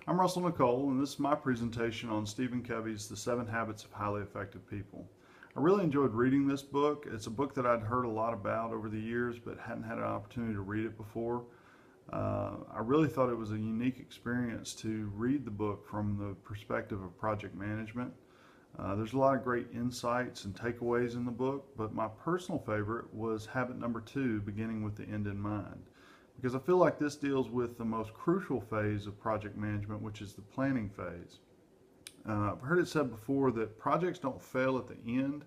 I'm Russell Nicole, and this is my presentation on Stephen Covey's The 7 Habits of Highly Effective People. I really enjoyed reading this book. It's a book that I'd heard a lot about over the years, but hadn't had an opportunity to read it before. I really thought it was a unique experience to read the book from the perspective of project management. There's a lot of great insights and takeaways in the book, but my personal favorite was habit number 2, beginning with the end in mind. Because I feel like this deals with the most crucial phase of project management, which is the planning phase. I've heard it said before that projects don't fail at the end,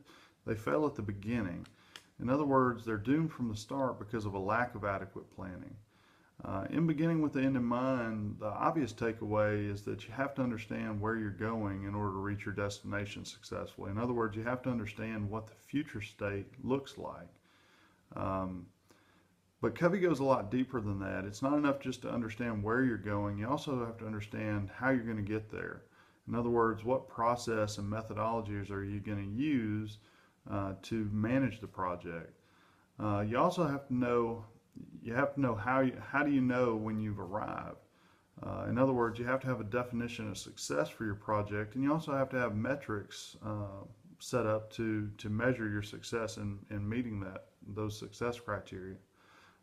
they fail at the beginning. In other words, they're doomed from the start because of a lack of adequate planning. In beginning with the end in mind, the obvious takeaway is that you have to understand where you're going in order to reach your destination successfully. In other words, you have to understand what the future state looks like. But Covey goes a lot deeper than that. It's not enough just to understand where you're going. You also have to understand how you're going to get there. In other words, what process and methodologies are you going to use to manage the project? You also have to know how do you know when you've arrived. In other words, you have to have a definition of success for your project, and you also have to have metrics set up to measure your success in meeting those success criteria.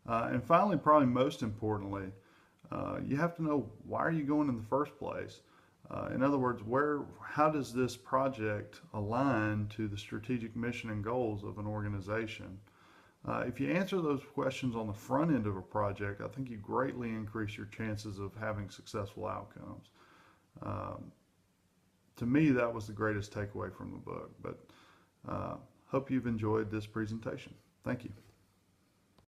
And finally, probably most importantly, you have to know, why are you going in the first place? In other words, how does this project align to the strategic mission and goals of an organization? If you answer those questions on the front end of a project, I think you greatly increase your chances of having successful outcomes. To me, that was the greatest takeaway from the book, but hope you've enjoyed this presentation. Thank you.